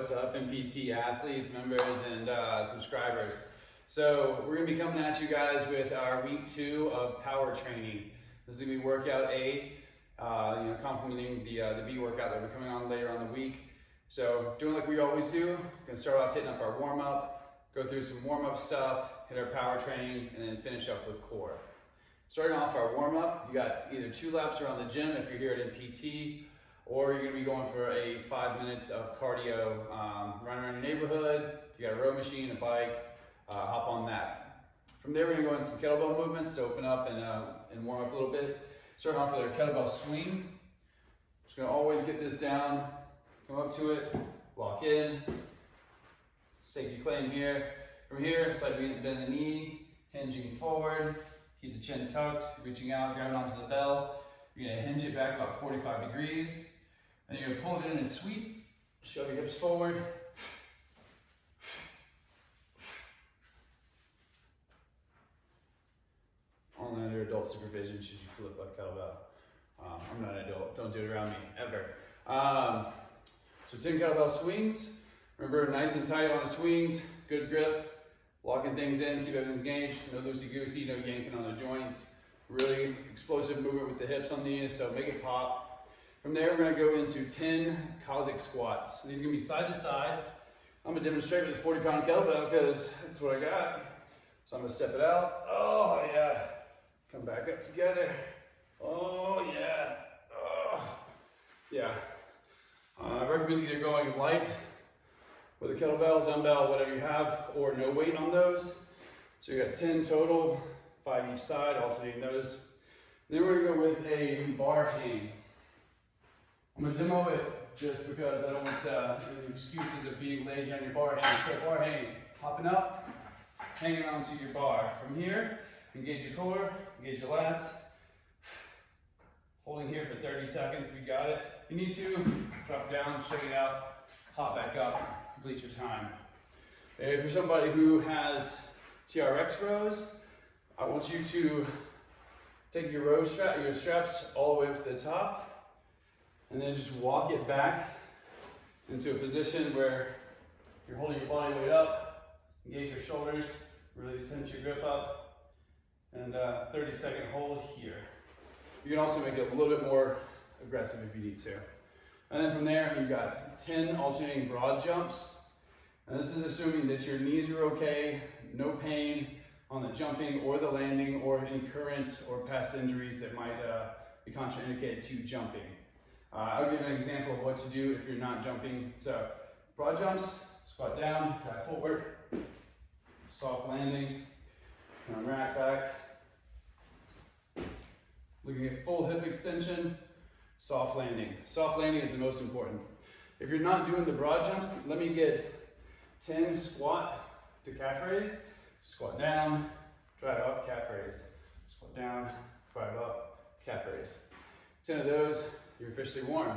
What's up, MPT athletes, members, and subscribers? So we're going to be coming at you guys with our week 2 of power training. This is going to be workout A, complementing the B workout that will be coming on later on the week. So doing like we always do, we're going to start off hitting up our warm-up, go through some warm-up stuff, hit our power training, and then finish up with core. Starting off our warm-up, you got either 2 laps around the gym if you're here at MPT, or you're going to be going for a 5 minutes of cardio, run around your neighborhood. If you got a row machine, a bike, hop on that. From there, we're going to go into some kettlebell movements to open up and warm up a little bit. Starting off with our kettlebell swing. Just going to always get this down, come up to it, lock in, stake your claim here. From here, slightly bend the knee, hinging forward, keep the chin tucked, reaching out, grabbing onto the bell. You're going to hinge it back about 45 degrees. And you're going to pull it in and sweep, shove your hips forward. Only under adult supervision should you flip a kettlebell. I'm not an adult, don't do it around me, ever. So 10 kettlebell swings. Remember, nice and tight on the swings, good grip, locking things in, keep everything engaged, no loosey-goosey, no yanking on the joints. Really explosive movement with the hips on these, so make it pop. From there, we're going to go into 10 Cossack Squats. These are going to be side to side. I'm going to demonstrate with a 40-pound kettlebell because that's what I got. So I'm going to step it out. Oh, yeah. Come back up together. Oh, yeah. Oh, yeah. I recommend either going light with a kettlebell, dumbbell, whatever you have, or no weight on those. So you got 10 total, 5 each side, alternating those. Then we're going to go with a bar hang. I'm going to demo it just because I don't want any excuses of being lazy on your bar hang. So bar hang, hopping up, hanging onto your bar. From here, engage your core, engage your lats. Holding here for 30 seconds, we got it. If you need to, drop down, shake it out, hop back up, complete your time. If you're somebody who has TRX rows, I want you to take your straps all the way up to the top, and then just walk it back into a position where you're holding your body weight up, engage your shoulders, really tense your grip up, and 30-second hold here. You can also make it a little bit more aggressive if you need to. And then from there, you've got 10 alternating broad jumps. And this is assuming that your knees are okay, no pain on the jumping or the landing or any current or past injuries that might be contraindicated to jumping. I'll give you an example of what to do if you're not jumping. So broad jumps, squat down, drive forward, soft landing, come right back. Looking at full hip extension, soft landing. Soft landing is the most important. If you're not doing the broad jumps, let me get 10 squat to calf raise, squat down, drive up, calf raise. Squat down, drive up, calf raise. 10 of those, you're officially warm.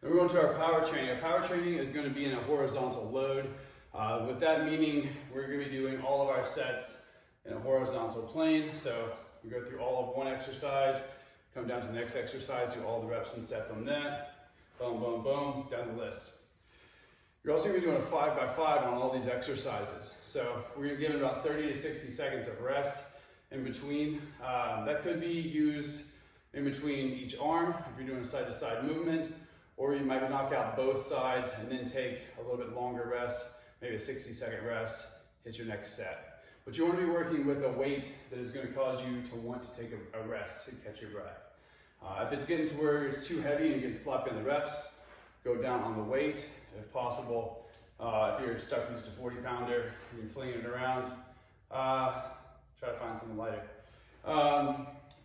Then we're going to our power training. Our power training is going to be in a horizontal load. With that meaning, we're going to be doing all of our sets in a horizontal plane. So we go through all of one exercise, come down to the next exercise, do all the reps and sets on that. Boom, boom, boom, down the list. You're also going to be doing a 5x5 on all these exercises. So we're going to give it about 30 to 60 seconds of rest in between. That could be used in between each arm if you're doing a side-to-side movement, or you might knock out both sides and then take a little bit longer rest, maybe a 60-second rest, hit your next set. But you want to be working with a weight that is going to cause you to want to take a rest to catch your breath. If it's getting to where it's too heavy and you get sloppy in the reps, go down on the weight if possible. If you're stuck with just a 40-pounder and you're flinging it around, try to find something lighter.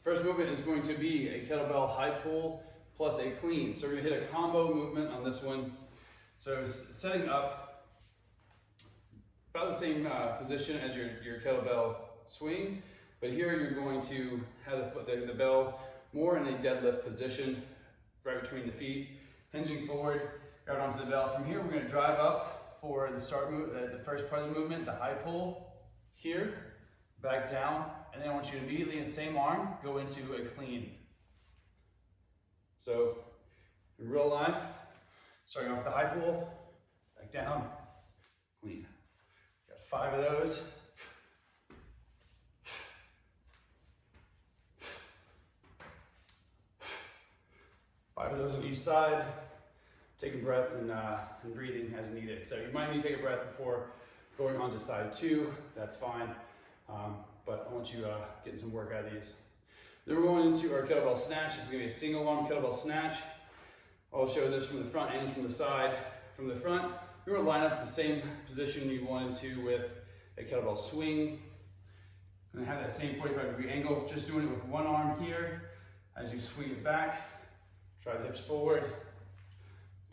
First movement is going to be a kettlebell high pull plus a clean. So we're going to hit a combo movement on this one. So it's setting up about the same position as your kettlebell swing, but here you're going to have the bell more in a deadlift position, right between the feet, hinging forward, right onto the bell. From here, we're going to drive up for the start move, the first part of the movement, the high pull here, back down, and then I want you to immediately in the same arm go into a clean. So in real life, starting off with the high pull, back down, clean. Got 5 of those. Five of those on each side. Take a breath and breathing as needed. So you might need to take a breath before going on to side 2. That's fine. But I want you getting some work out of these. Then we're going into our kettlebell snatch. It's going to be a single arm kettlebell snatch. I'll show this from the front and from the side. From the front, you're going to line up the same position you wanted to with a kettlebell swing. And have that same 45-degree angle. Just doing it with one arm here. As you swing it back, drive the hips forward,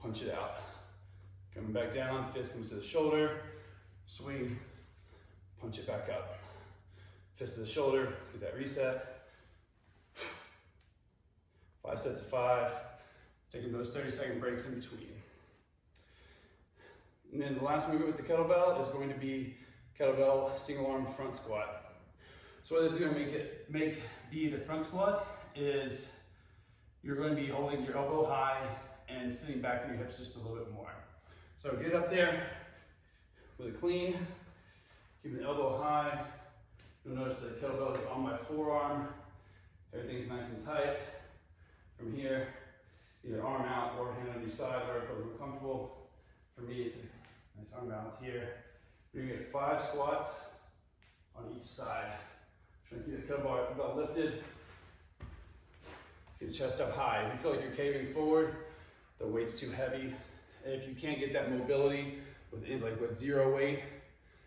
punch it out. Coming back down, fist comes to the shoulder, swing, punch it back up. Fist to the shoulder, get that reset. 5 sets of 5, taking those 30-second breaks in between. And then the last movement with the kettlebell is going to be kettlebell single arm front squat. So what this is going to be the front squat is you're going to be holding your elbow high and sitting back in your hips just a little bit more. So get up there with a clean, keep the elbow high. You'll notice that the kettlebell is on my forearm. Everything's nice and tight. From here, either arm out or hand on your side, wherever you feel comfortable. For me, it's a nice arm balance here. We're gonna get 5 squats on each side. Trying to keep the kettlebell lifted. Get the chest up high. If you feel like you're caving forward, the weight's too heavy. And if you can't get that mobility with 0 weight,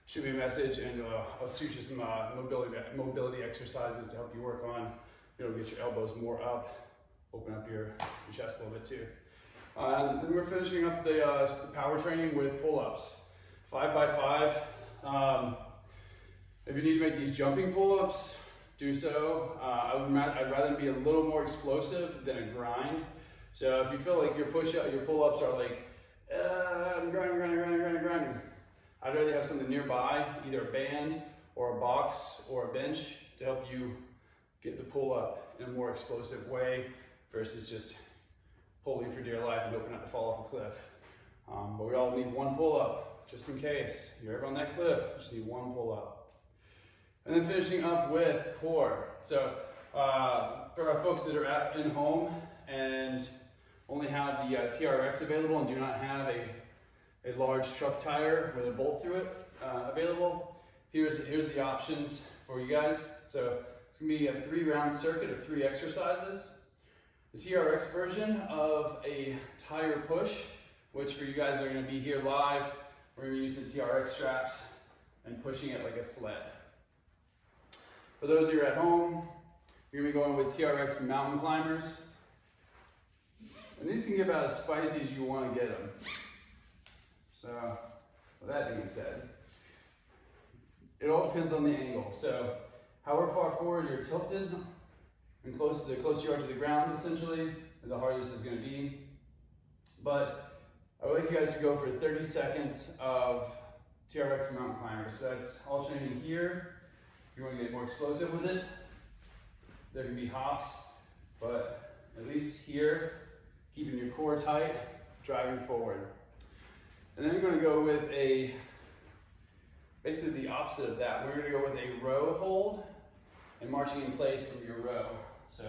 shoot me a message and I'll shoot you some mobility exercises to help you work on, get your elbows more up, open up your chest a little bit too. And then we're finishing up the power training with pull-ups. 5 by 5. If you need to make these jumping pull-ups, do so. I'd rather be a little more explosive than a grind. So if you feel like your pull-ups are like, I'm grinding. I'd rather have something nearby, either a band or a box or a bench to help you get the pull-up in a more explosive way versus just pulling for dear life and hoping not to fall off a cliff. But we all need one pull-up, just in case. You're ever on that cliff, you just need one pull-up. And then finishing up with core. So for our folks that are in home and only have the TRX available and do not have a large truck tire with a bolt through it available, here's the options for you guys. So it's gonna be a 3-round circuit of 3 exercises. The TRX version of a tire push, which for you guys that are gonna be here live, we're gonna use the TRX straps and pushing it like a sled. For those of you at home, you're gonna be going with TRX mountain climbers. And these can get about as spicy as you wanna get them. So, with that being said, it all depends on the angle. So, however far forward you're tilted, and the closer you are to the ground, essentially, the harder this is gonna be. But I would like you guys to go for 30 seconds of TRX mountain climbers. So that's alternating here. If you want to get more explosive with it, there can be hops, but at least here, keeping your core tight, driving forward. And then we're going to go with basically the opposite of that. We're going to go with a row hold and marching in place from your row. So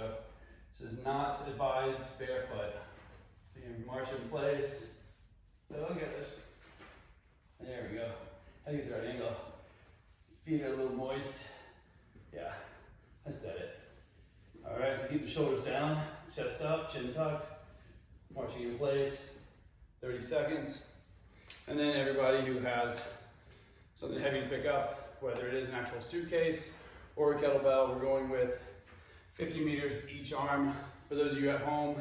this is not advised barefoot. So you march in place. Oh, look at this. There we go. How do you get the right angle? Feet are a little moist. Yeah, I said it. All right, so keep the shoulders down, chest up, chin tucked, marching in place, 30 seconds. And then everybody who has something heavy to pick up, whether it is an actual suitcase or a kettlebell, we're going with 50 meters each arm. For those of you at home,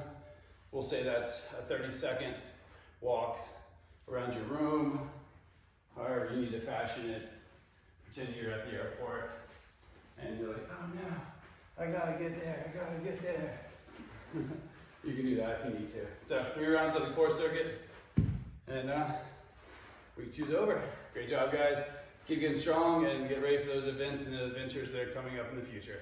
we'll say that's a 30-second walk around your room, however you need to fashion it. Pretend you're at the airport and you're like, oh no, I gotta get there. You can do that if you need to. So 3 rounds of the core circuit, and week 2's over. Great job, guys. Let's keep getting strong and get ready for those events and adventures that are coming up in the future.